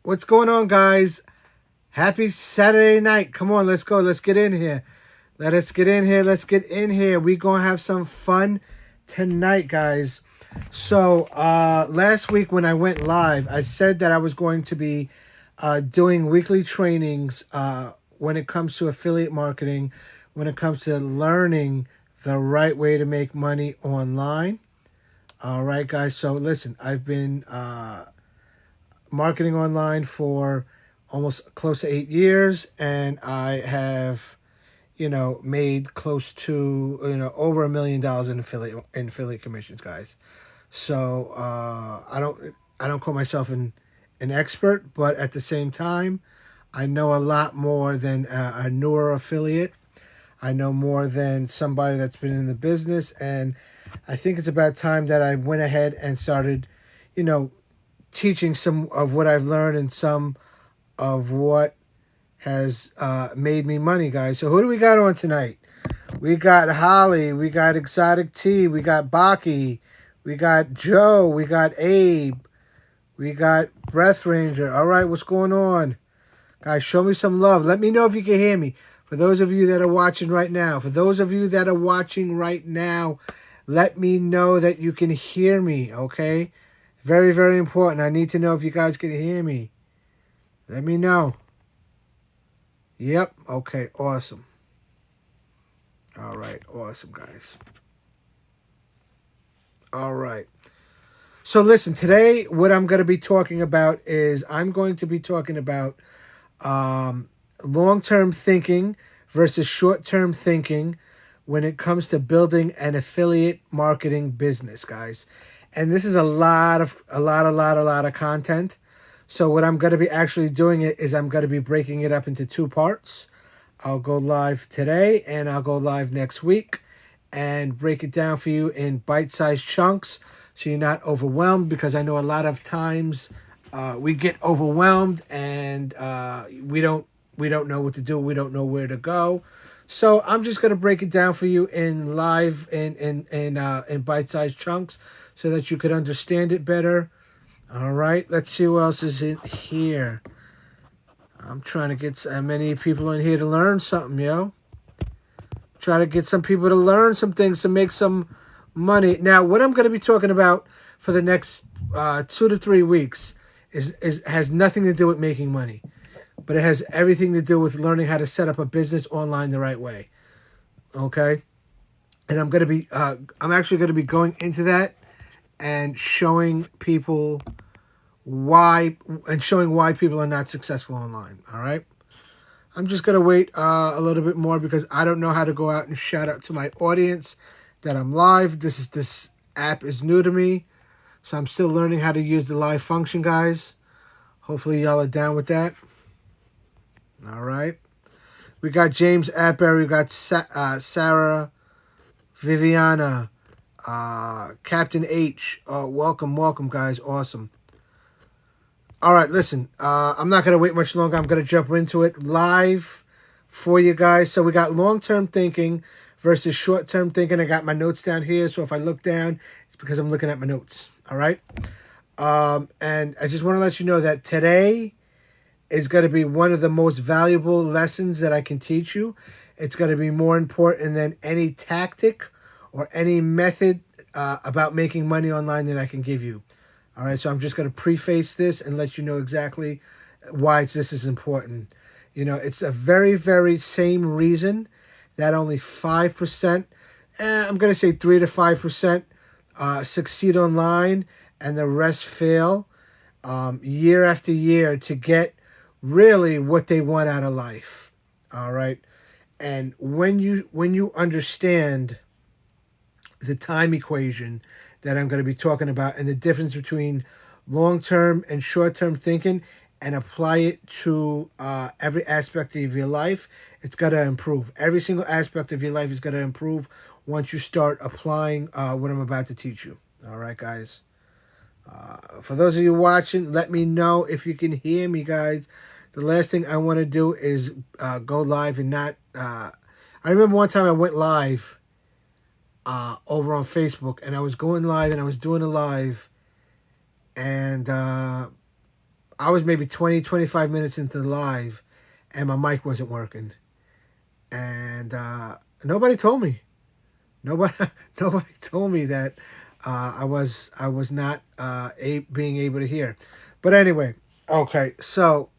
What's going on, guys? Happy Saturday night. Come on, let's go. Let's get in here. Let us get in here. Let's get in here. We're going to have some fun tonight, guys. So, last week when I went live, I said that I was going to be doing weekly trainings when it comes to affiliate marketing, when it comes to learning the right way to make money online. All right, guys. So, listen, I've been marketing online for almost close to 8 years, and I have, made close to, over $1 million in affiliate commissions, guys. So I don't call myself an expert, but at the same time, I know a lot more than a newer affiliate. I know more than somebody that's been in the business, and I think it's about time that I went ahead and started, teaching some of what I've learned and some of what has made me money, guys. So who do we got on tonight? We got Holly, we got Exotic T, we got Baki, we got Joe, we got Abe, we got Breath Ranger. All right, what's going on? Guys, show me some love. Let me know if you can hear me. For those of you that are watching right now, let me know that you can hear me, okay? Very, very important. I need to know if you guys can hear me. Let me know. Yep. Okay. Awesome. All right. Awesome, guys. All right. So listen, today what I'm going to be talking about is I'm going to be talking about long-term thinking versus short-term thinking when it comes to building an affiliate marketing business, guys. And this is a lot of content. So what I'm going to be actually doing is I'm going to be breaking it up into two parts. I'll go live today and I'll go live next week and break it down for you in bite-sized chunks so you're not overwhelmed, because I know a lot of times we get overwhelmed and we don't know what to do. We don't know where to go. So I'm just going to break it down for you in live in bite-sized chunks so that you could understand it better. All right, let's see who else is in here. I'm trying to get as many people in here to learn something, yo. Try to get some people to learn some things to make some money. Now, what I'm going to be talking about for the next 2 to 3 weeks has nothing to do with making money, but it has everything to do with learning how to set up a business online the right way. Okay, and I'm actually going to be going into that and showing people why people are not successful online. All right. I'm just going to wait a little bit more because I don't know how to go out and shout out to my audience that I'm live. This app is new to me, so I'm still learning how to use the live function, guys. Hopefully y'all are down with that. All right. We got James Atbury. We got Sarah, Viviana, Captain H. Welcome, guys. Awesome. All right, listen, I'm not going to wait much longer. I'm going to jump into it live for you guys. So we got long-term thinking versus short-term thinking. I got my notes down here, so if I look down, it's because I'm looking at my notes, all right? And I just want to let you know that today is going to be one of the most valuable lessons that I can teach you. It's going to be more important than any tactic or any method about making money online that I can give you. All right, so I'm just going to preface this and let you know exactly why this is important. It's a very, very same reason that only 5%, I'm going to say 3 to 5% succeed online and the rest fail year after year to get really what they want out of life. All right, and when you understand the time equation that I'm going to be talking about and the difference between long-term and short-term thinking and apply it to every aspect of your life, it's got to improve. Every single aspect of your life is going to improve once you start applying what I'm about to teach you. All right, guys. For those of you watching, let me know if you can hear me, guys. The last thing I want to do is go live and not... I remember one time I went live over on Facebook, and I was going live and I was doing a live, and I I was maybe 20, 25 minutes into the live, and my mic wasn't working. And nobody told me. Nobody, nobody told me that I was not being able to hear. But anyway, okay. So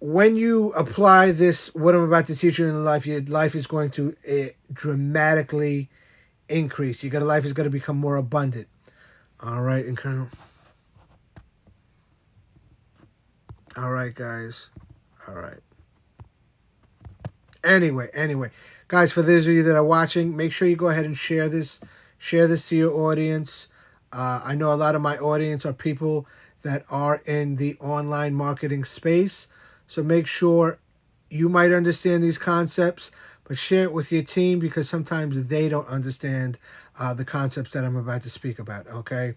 when you apply this, what I'm about to teach you in life, your life is going to dramatically increase. Your life is going to become more abundant. All right, and Colonel. All right, guys. All right. Anyway, guys, for those of you that are watching, make sure you go ahead and share this. Share this to your audience. I know a lot of my audience are people that are in the online marketing space. So make sure you might understand these concepts, but share it with your team because sometimes they don't understand the concepts that I'm about to speak about. Okay.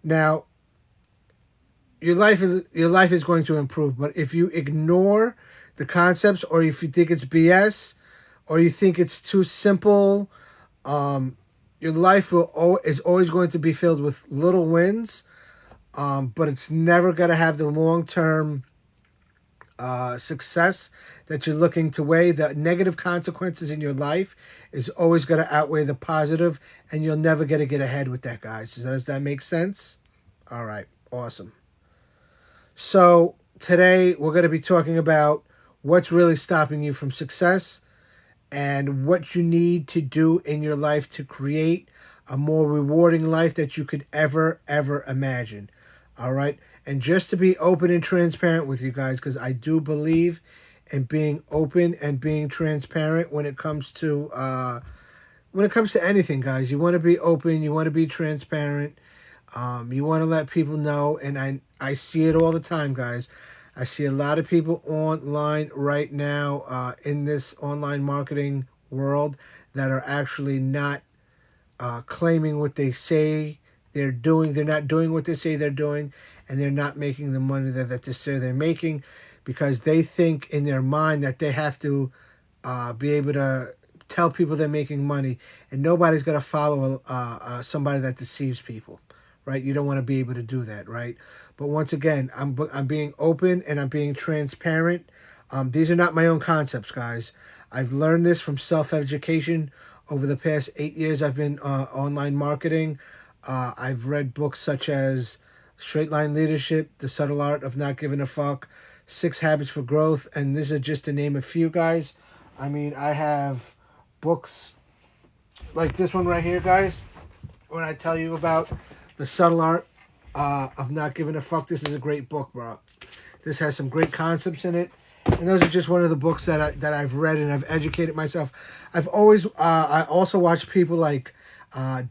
Now, your life is going to improve, but if you ignore the concepts, or if you think it's BS, or you think it's too simple, your life is always going to be filled with little wins, but it's never going to have the long-term success that you're looking to weigh. The negative consequences in your life is always going to outweigh the positive, and you'll never get ahead with that, guys. Does that make sense? All right, awesome. So today we're going to be talking about what's really stopping you from success and what you need to do in your life to create a more rewarding life that you could ever imagine. All right. And just to be open and transparent with you guys, because I do believe in being open and being transparent when it comes to anything, guys. You want to be open. You want to be transparent. You want to let people know, and I see it all the time, guys. I see a lot of people online right now in this online marketing world that are actually not claiming what they say they're doing. They're not doing what they say they're doing, and they're not making the money that they say they're making because they think in their mind that they have to be able to tell people they're making money, and nobody's going to follow somebody that deceives people. Right? You don't want to be able to do that, right? But once again, I'm being open and I'm being transparent. These are not my own concepts, guys. I've learned this from self-education over the past 8 years I've been online marketing. I've read books such as Straight Line Leadership, The Subtle Art of Not Giving a Fuck, 6 Habits for Growth, and this is just to name a few, guys. I mean, I have books like this one right here, guys. When I tell you about The Subtle Art of Not Giving a Fuck, this is a great book, bro. This has some great concepts in it, and those are just one of the books that I've read and I've educated myself. I've always I also watch people like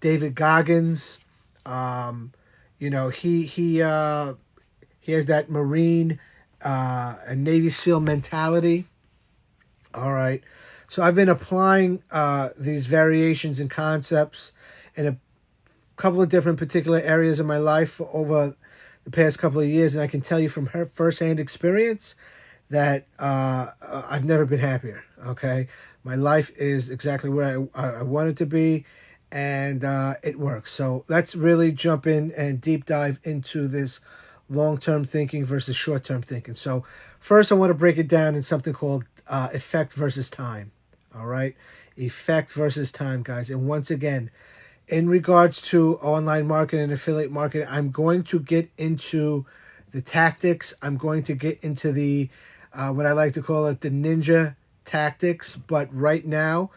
David Goggins. You know, he has that Marine and Navy SEAL mentality. All right, so I've been applying these variations and concepts in a couple of different particular areas of my life over the past couple of years, and I can tell you from her firsthand experience that I've never been happier. Okay, my life is exactly where I want it to be, and it works. So let's really jump in and deep dive into this long-term thinking versus short-term thinking. So first, I want to break it down in something called effect versus time. All right, effect versus time, guys. And once again, in regards to online marketing and affiliate marketing, I'm going to get into the tactics. I'm going to get into the, what I like to call it, the ninja tactics. But right now,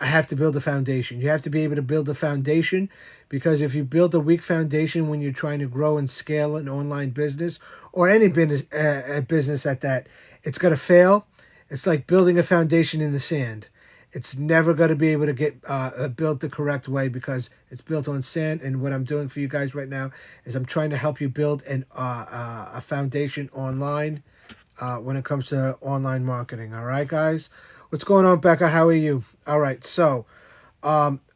I have to build a foundation. You have to be able to build a foundation, because if you build a weak foundation when you're trying to grow and scale an online business or any business at that, it's going to fail. It's like building a foundation in the sand. It's never going to be able to get built the correct way because it's built on sand. And what I'm doing for you guys right now is I'm trying to help you build a foundation online when it comes to online marketing. All right, guys? What's going on, Becca? How are you? All right. So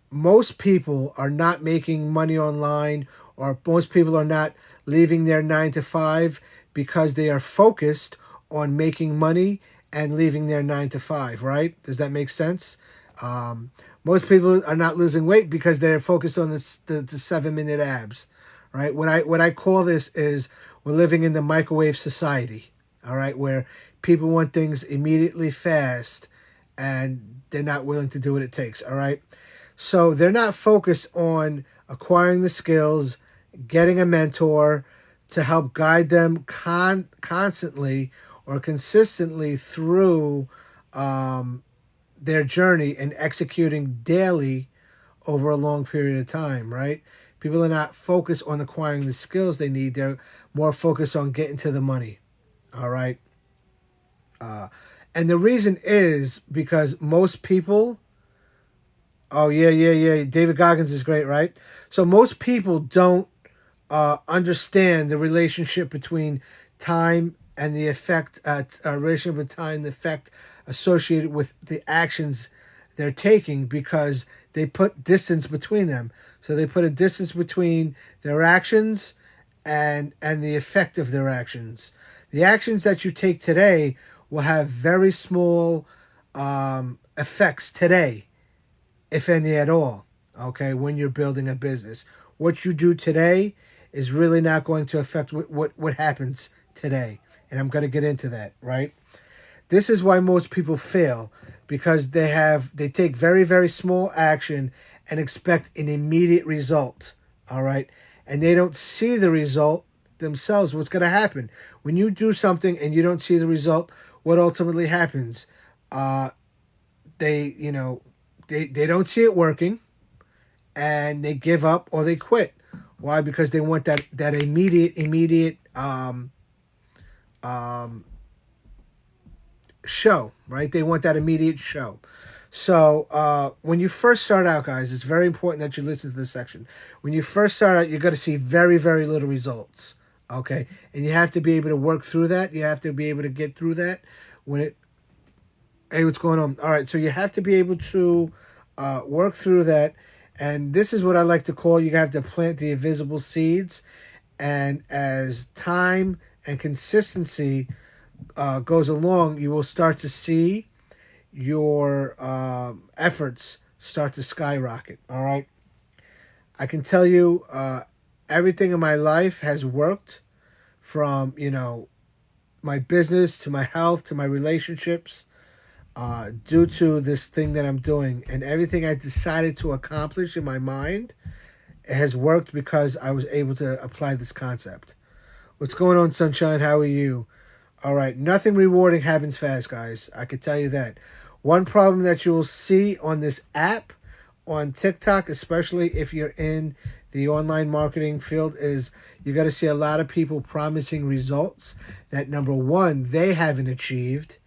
most people are not making money online, or most people are not leaving their 9-to-5 because they are focused on making money and leaving their 9-to-5, right? Does that make sense? Most people are not losing weight because they're focused on the 7-minute abs, right? What I call this is we're living in the microwave society, all right, where people want things immediately fast and they're not willing to do what it takes, all right? So they're not focused on acquiring the skills, getting a mentor to help guide them constantly or consistently through their journey and executing daily over a long period of time, right? People are not focused on acquiring the skills they need. They're more focused on getting to the money, all right? And the reason is because most people, oh, yeah. David Goggins is great, right? So most people don't understand the relationship between time and the effect, relationship with time, the effect associated with the actions they're taking because they put distance between them. So they put a distance between their actions and the effect of their actions. The actions that you take today will have very small effects today, if any at all, okay, when you're building a business. What you do today is really not going to affect what happens today. And I'm going to get into that, right? This is why most people fail, because they take very, very small action and expect an immediate result, all right? And they don't see the result themselves. What's going to happen? When you do something and you don't see the result, what ultimately happens? They don't see it working, and they give up or they quit. Why? Because they want that immediate show, right? They want that immediate show. So when you first start out, guys, it's very important that you listen to this section. When you first start out, you're going to see very, very little results, okay? And you have to be able to work through that. You have to be able to get through that. Hey, what's going on? All right, so you have to be able to work through that. And this is what I like to call, you have to plant the invisible seeds. And as time and consistency goes along, you will start to see your efforts start to skyrocket, all right? I can tell you everything in my life has worked, from, my business to my health to my relationships, due to this thing that I'm doing. And everything I decided to accomplish in my mind has worked because I was able to apply this concept. What's going on, Sunshine? How are you? All right. Nothing rewarding happens fast, guys. I can tell you that. One problem that you will see on this app, on TikTok, especially if you're in the online marketing field, is you're going to see a lot of people promising results that, number one, they haven't achieved.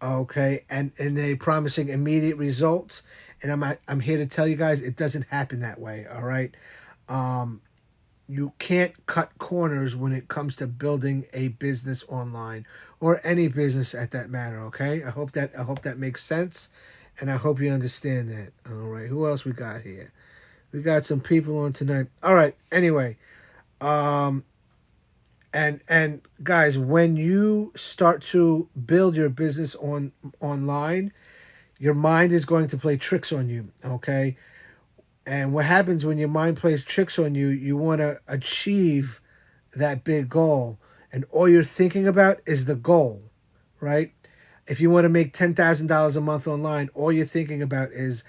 Okay, and they promising immediate results, and I'm here to tell you guys, it doesn't happen that way. All right, you can't cut corners when it comes to building a business online, or any business at that matter. Okay, I hope that makes sense, and I hope you understand that. All right, who else we got here? We got some people on tonight. All right, anyway, and guys, when you start to build your business online, your mind is going to play tricks on you, okay? And what happens when your mind plays tricks on you, you want to achieve that big goal, and all you're thinking about is the goal, right? If you want to make $10,000 a month online, all you're thinking about is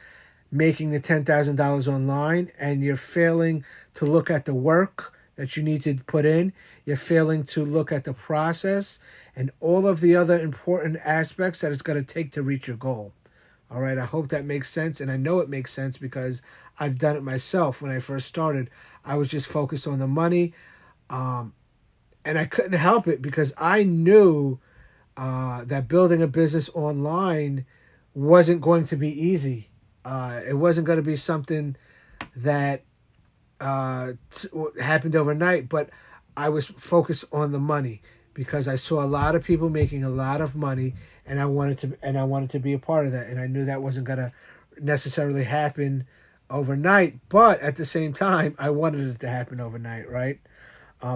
making the $10,000 online, and you're failing to look at the work that you need to put in. You're failing to look at the process and all of the other important aspects that it's going to take to reach your goal. All right, I hope that makes sense, and I know it makes sense because I've done it myself. When I first started, I was just focused on the money, and I couldn't help it because I knew that building a business online wasn't going to be easy. It wasn't going to be something that happened overnight, but I was focused on the money because I saw a lot of people making a lot of money, and I wanted to be a part of that, and I knew that wasn't going to necessarily happen overnight, but at the same time, I wanted it to happen overnight, right?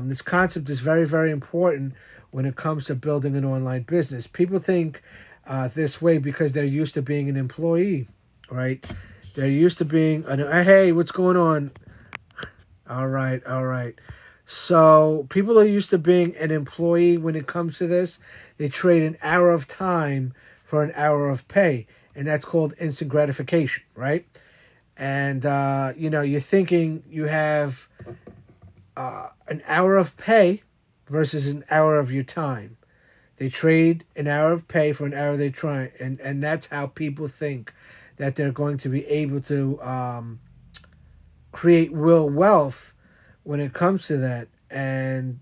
This concept is very, very important when it comes to building an online business. People think this way because they're used to being an employee, right? They're used to being hey, what's going on? All right. So people are used to being an employee when it comes to this. They trade an hour of time for an hour of pay, and that's called instant gratification, right? And you're thinking you have an hour of pay versus an hour of your time. They trade an hour of pay for an hour they try, and that's how people think that they're going to be able to create real wealth when it comes to that. And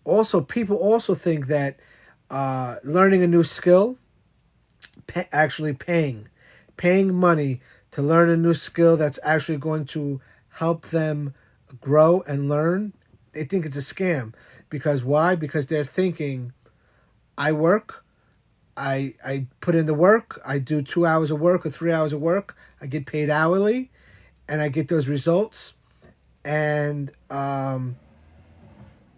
also people also think that learning a new skill, actually paying money to learn a new skill that's actually going to help them grow and learn, they think it's a scam. Because why? Because they're thinking, I work, I put in the work, I do 2 hours of work or 3 hours of work, I get paid hourly, and I get those results, and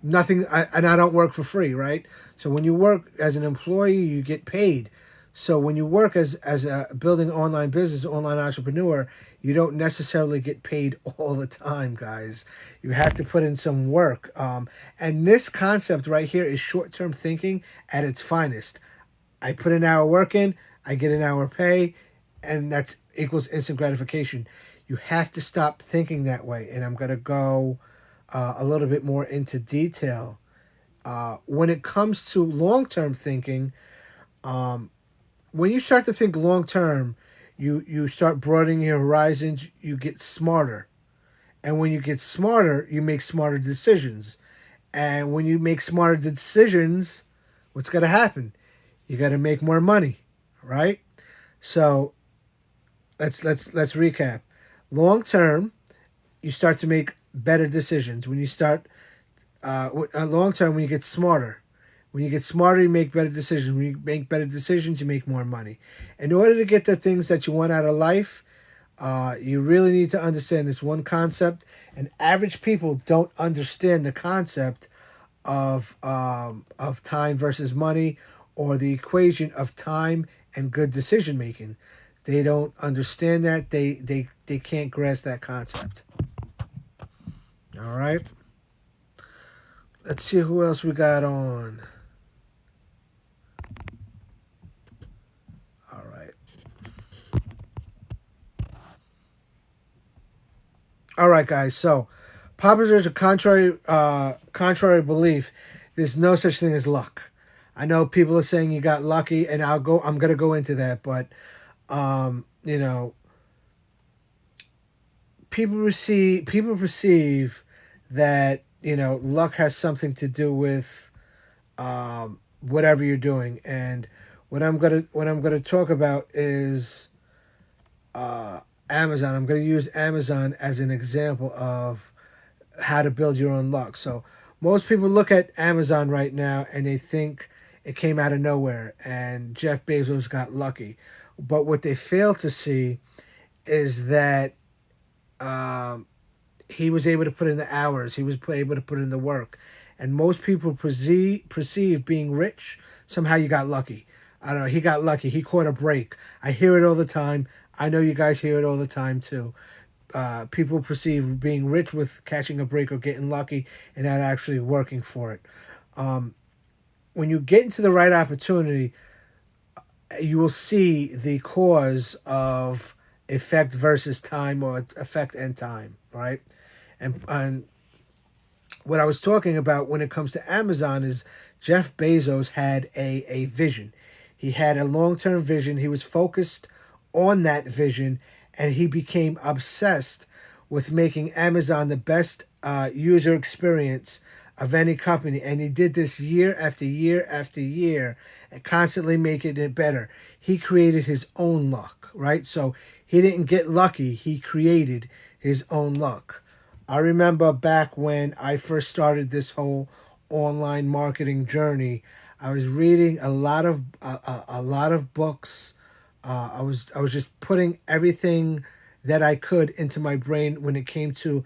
nothing, and I don't work for free, right? So when you work as an employee, you get paid. So when you work as a building online business, online entrepreneur, you don't necessarily get paid all the time, guys. You have to put in some work. And this concept right here is short-term thinking at its finest. I put an hour work in, I get an hour pay, and that's equals instant gratification. You have to stop thinking that way. And I'm going to go a little bit more into detail. When it comes to long-term thinking, when you start to think long-term, you start broadening your horizons, you get smarter. And when you get smarter, you make smarter decisions. And when you make smarter decisions, what's going to happen? You got to make more money, right? So let's recap. Long term, you start to make better decisions. When you start long term, when you get smarter, you make better decisions. When you make better decisions, you make more money. In order to get the things that you want out of life, you really need to understand this one concept. And average people don't understand the concept of time versus money, or the equation of time and good decision making. They don't understand that. They can't grasp that concept. All right. Let's see who else we got on. All right. All right, guys. So, popular to contrary belief, there's no such thing as luck. I know people are saying you got lucky, and I'm gonna go into that, but you know, people perceive that luck has something to do with whatever you're doing. And what I'm gonna talk about is Amazon. I'm gonna use Amazon as an example of how to build your own luck. So most people look at Amazon right now and they think it came out of nowhere and Jeff Bezos got lucky. But what they fail to see is that um, he was able to put in the hours. He was able to put in the work. And most people perceive being rich, somehow you got lucky. I don't know. He got lucky. He caught a break. I hear it all the time. I know you guys hear it all the time too. People perceive being rich with catching a break or getting lucky and not actually working for it. Um, when you get into the right opportunity, you will see the cause of effect versus time, or effect and time, right? And what I was talking about when it comes to Amazon is Jeff Bezos had a vision. He had a long-term vision. He was focused on that vision, and he became obsessed with making Amazon the best user experience of any company. And he did this year after year after year, and constantly making it better. He created his own luck, right? So he didn't get lucky. He created his own luck. I remember back when I first started this whole online marketing journey, I was reading a lot of books. I was just putting everything that I could into my brain when it came to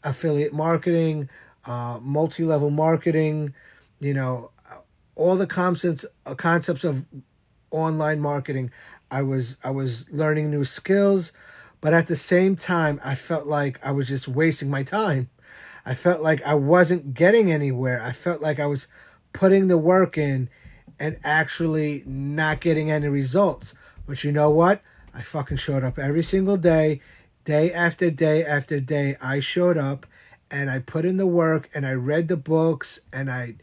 affiliate marketing, multi-level marketing, you know, all the concepts of online marketing. I was learning new skills, but at the same time, I felt like I was just wasting my time. I felt like I wasn't getting anywhere. I felt like I was putting the work in and actually not getting any results. But you know what? I fucking showed up every single day, day after day after day. I showed up and I put in the work and I read the books and I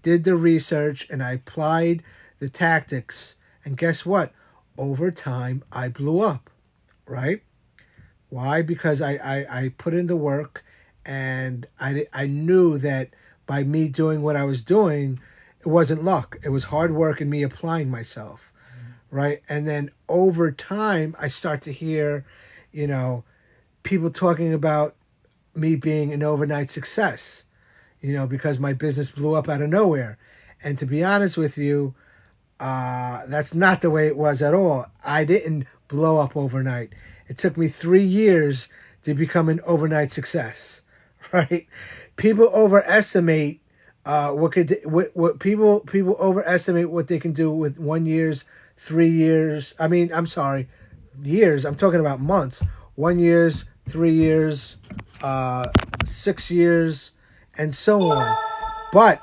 did the research and I applied the tactics. And guess what? Over time, I blew up, right? Why? Because I put in the work and I knew that by me doing what I was doing, it wasn't luck. It was hard work and me applying myself, right? And then over time, I start to hear, you know, people talking about me being an overnight success, because my business blew up out of nowhere. And to be honest with you, that's not the way it was at all. I didn't blow up overnight. It took me 3 years to become an overnight success, right? People overestimate what people overestimate what they can do with 1 year's, 3 years. I mean, I'm sorry, years. I'm talking about months. 1 year's, 3 years, 6 years, and so on. But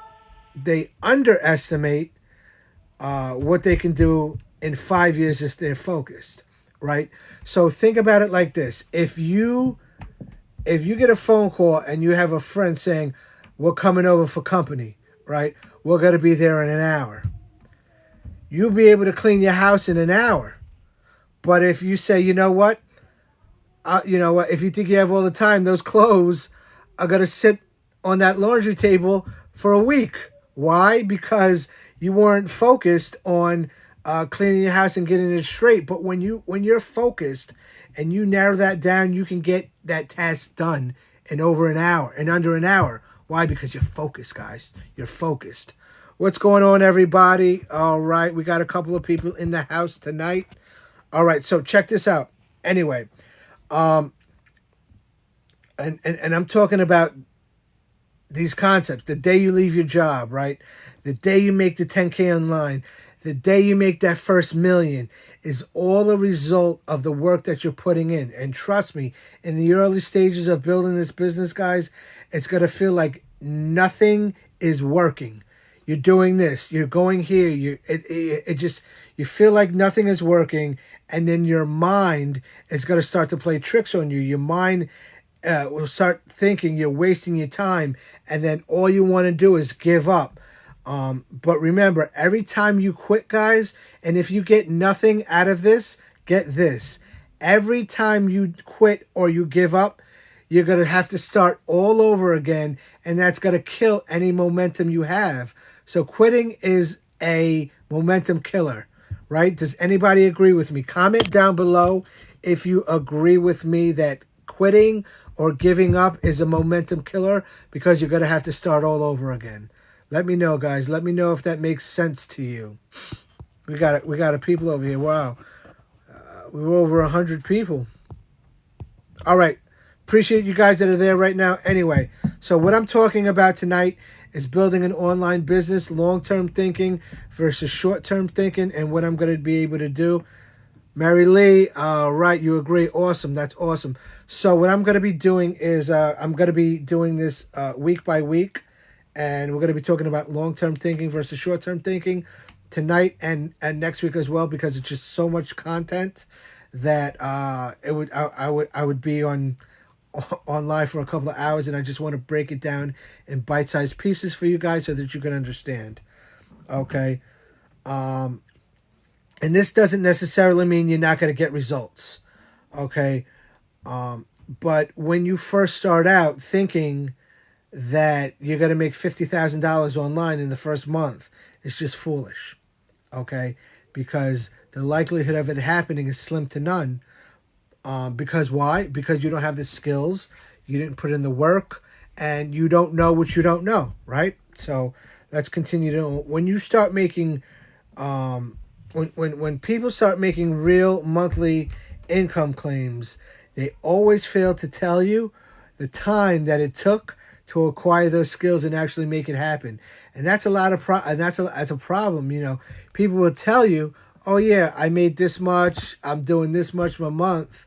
they underestimate what they can do in 5 years if they're focused, right? So think about it like this: if you get a phone call and you have a friend saying, "We're coming over for company," right? We're gonna be there in an hour. You'll be able to clean your house in an hour. But if you say, if you think you have all the time, those clothes are gonna sit on that laundry table for a week. Why? Because you weren't focused on cleaning your house and getting it straight. But when you're focused and you narrow that down, you can get that task done in over an hour, in under an hour. Why? Because you're focused, guys. You're focused. What's going on, everybody? All right, we got a couple of people in the house tonight. All right, so check this out. Anyway, and I'm talking about these concepts. The day you leave your job, right? The day you make the 10K online, the day you make that first million is all a result of the work that you're putting in. And trust me, in the early stages of building this business, guys, it's going to feel like nothing is working. You're doing this, you're going here, you feel like nothing is working, and then your mind is going to start to play tricks on you. Your mind will start thinking you're wasting your time, and then all you want to do is give up. But remember, every time you quit, guys, and if you get nothing out of this, get this. Every time you quit or you give up, you're going to have to start all over again, and that's going to kill any momentum you have. So quitting is a momentum killer, right? Does anybody agree with me? Comment down below if you agree with me that quitting or giving up is a momentum killer, because you're going to have to start all over again. Let me know, guys. Let me know if that makes sense to you. We got a people over here. Wow. We were over 100 people. All right. Appreciate you guys that are there right now. Anyway, so what I'm talking about tonight is building an online business, long-term thinking versus short-term thinking, and what I'm going to be able to do. Mary Lee, right, you agree. Awesome. That's awesome. So what I'm going to be doing is I'm going to be doing this week by week, and we're going to be talking about long-term thinking versus short-term thinking tonight and next week as well, because it's just so much content that I would be on live for a couple of hours, and I just want to break it down in bite-sized pieces for you guys so that you can understand. Okay. And this doesn't necessarily mean you're not going to get results. Okay. But when you first start out thinking that you're going to make $50,000 online in the first month, it's just foolish. Okay. Because the likelihood of it happening is slim to none. Because why? Because you don't have the skills, you didn't put in the work, and you don't know what you don't know, right? So let's continue to. When you start making, when people start making real monthly income claims, they always fail to tell you the time that it took to acquire those skills and actually make it happen. And that's a lot of that's a problem. People will tell you, "Oh yeah, I made this much. I'm doing this much a month."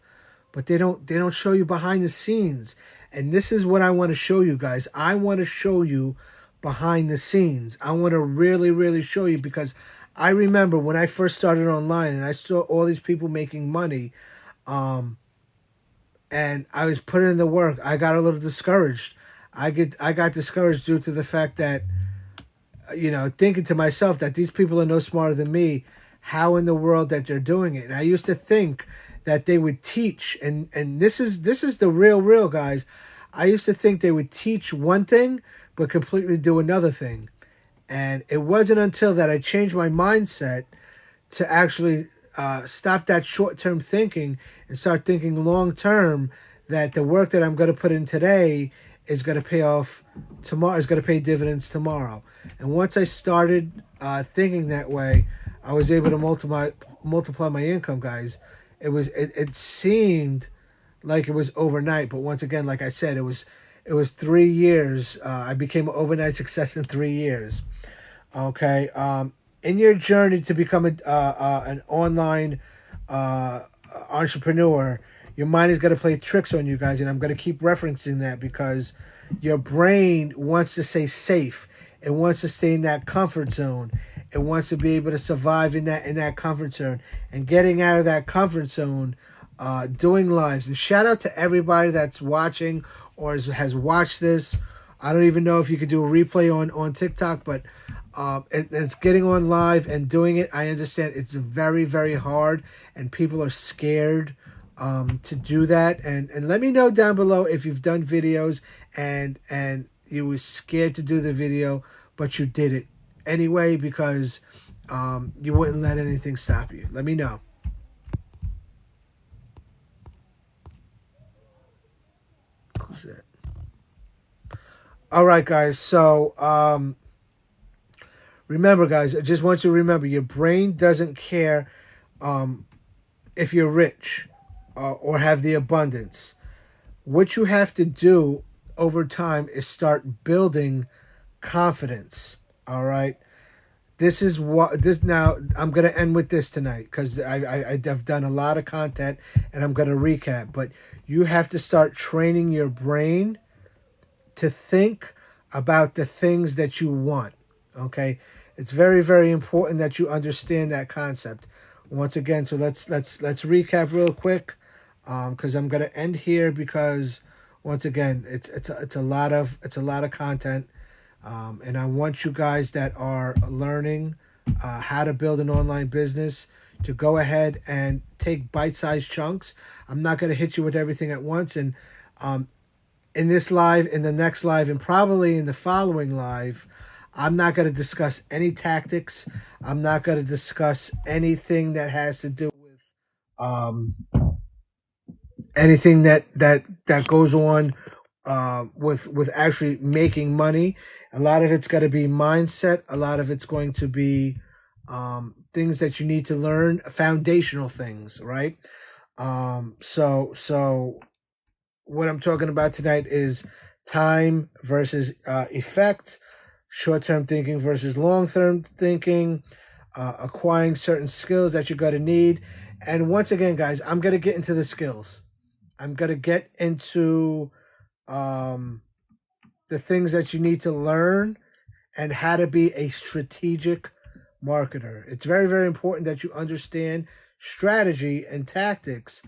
But they don't show you behind the scenes. And this is what I want to show you guys. I want to show you behind the scenes. I want to really, really show you, because I remember when I first started online and I saw all these people making money, and I was putting in the work, I got a little discouraged. I got discouraged due to the fact that, thinking to myself that these people are no smarter than me. How in the world that they're doing it? And I used to think that they would teach, and this is the real guys. I used to think they would teach one thing but completely do another thing. And it wasn't until that I changed my mindset to actually stop that short-term thinking and start thinking long-term, that the work that I'm going to put in today is going to pay off tomorrow, is going to pay dividends tomorrow. And once I started thinking that way, I was able to multiply my income, guys. It seemed like it was overnight, but once again, like I said, it was 3 years. I became an overnight success in 3 years. Okay. In your journey to become an online entrepreneur, your mind is going to play tricks on you guys, and I'm going to keep referencing that because your brain wants to stay safe. It wants to stay in that comfort zone. It wants to be able to survive in that comfort zone, and getting out of that comfort zone, doing lives. And shout out to everybody that's watching or has watched this. I don't even know if you could do a replay on TikTok, but it's getting on live and doing it. I understand it's very, very hard, and people are scared to do that. And let me know down below if you've done videos and you were scared to do the video, but you did it anyway because you wouldn't let anything stop you. Let me know. Who's that? All right, guys. So remember, guys, I just want you to remember your brain doesn't care if you're rich or have the abundance. What you have to do over time is start building confidence. All right. This is what this now. I'm gonna end with this tonight because I've done a lot of content and I'm gonna recap. But you have to start training your brain to think about the things that you want. Okay, it's very, very important that you understand that concept. Once again, so let's recap real quick, because I'm gonna end here because once again, it's a lot of content, and I want you guys that are learning how to build an online business to go ahead and take bite-sized chunks. I'm not gonna hit you with everything at once, and in this live, in the next live, and probably in the following live, I'm not going to discuss any tactics. I'm not going to discuss anything that has to do with anything that goes on with actually making money. A lot of it's going to be mindset. A lot of it's going to be things that you need to learn, foundational things, right? So what I'm talking about tonight is time versus effect, short-term thinking versus long-term thinking, acquiring certain skills that you're going to need. And once again, guys, I'm going to get into the skills. I'm going to get into the things that you need to learn and how to be a strategic marketer. It's very, very important that you understand strategy and tactics,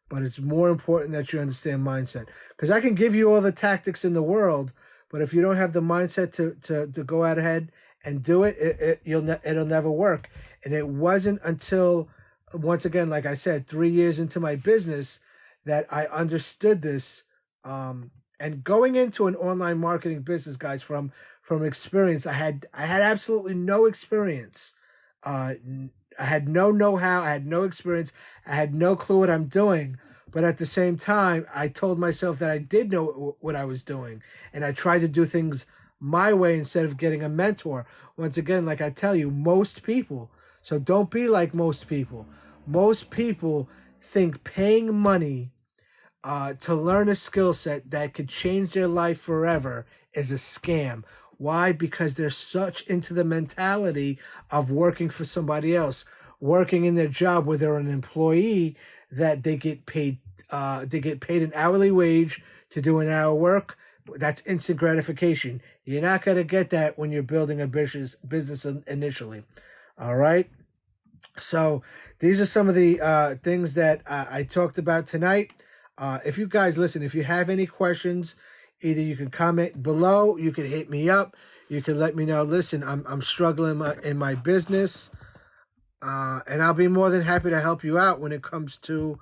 but it's more important that you understand mindset. Because I can give you all the tactics in the world, but if you don't have the mindset to go out ahead and do it, it'll never work. And it wasn't until, once again, like I said, 3 years into my business that I understood this. And going into an online marketing business, guys, from experience, I had absolutely no experience. I had no know-how. I had no experience. I had no clue what I'm doing. But at the same time, I told myself that I did know what I was doing. And I tried to do things my way instead of getting a mentor. Once again, like I tell you, most people, so don't be like most people. Most people think paying money to learn a skill set that could change their life forever is a scam. Why? Because they're such into the mentality of working for somebody else, working in their job where they're an employee, that they get paid an hourly wage to do an hour work. That's instant gratification. You're not going to get that when you're building a business initially. All right. So these are some of the things that I talked about tonight. If you guys listen, if you have any questions, either you can comment below, you can hit me up, you can let me know. Listen, I'm struggling in my business, and I'll be more than happy to help you out when it comes to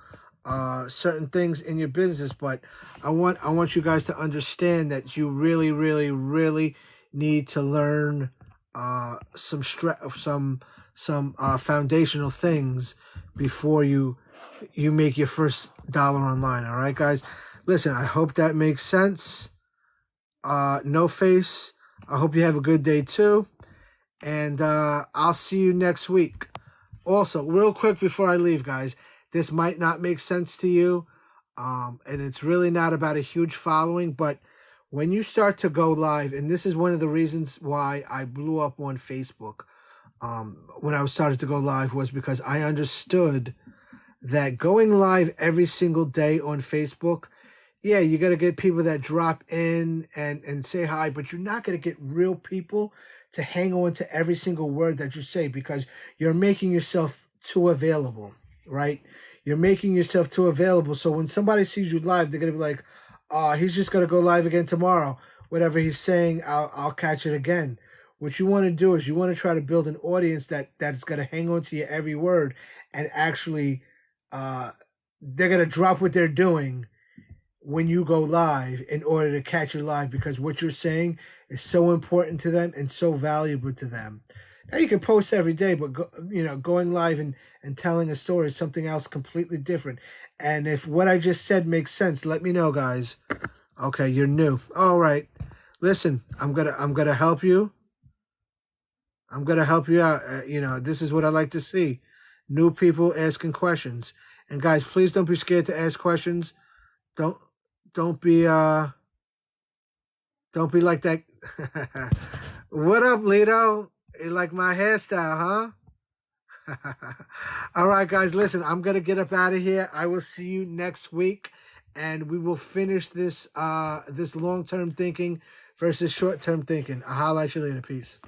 certain things in your business. But I want you guys to understand that you really, really, really need to learn some foundational things before you make your first dollar online. All right, guys. Listen, I hope that makes sense. No face. I hope you have a good day too, and I'll see you next week. Also, real quick before I leave, guys, this might not make sense to you, and it's really not about a huge following, but when you start to go live, and this is one of the reasons why I blew up on Facebook when I started to go live, was because I understood that going live every single day on Facebook, yeah, you got to get people that drop in and say hi, but you're not going to get real people to hang on to every single word that you say, because you're making yourself too available, right? You're making yourself too available. So when somebody sees you live, they're going to be like, oh, he's just going to go live again tomorrow. Whatever he's saying, I'll catch it again. What you want to do is you want to try to build an audience that's going to hang on to your every word, and actually they're going to drop what they're doing when you go live in order to catch you live, because what you're saying is so important to them and so valuable to them. Now you can post every day, but going live and telling a story is something else completely different. And if what I just said makes sense, let me know, guys. Okay, you're new. All right. Listen, I'm gonna help you. I'm gonna help you out. This is what I like to see. New people asking questions. And guys, please don't be scared to ask questions. Don't be like that. What up, Lito? You like my hairstyle, huh? All right, guys, listen, I'm gonna get up out of here. I will see you next week, and we will finish this long-term thinking versus short-term thinking. I'll holla at you later. Peace.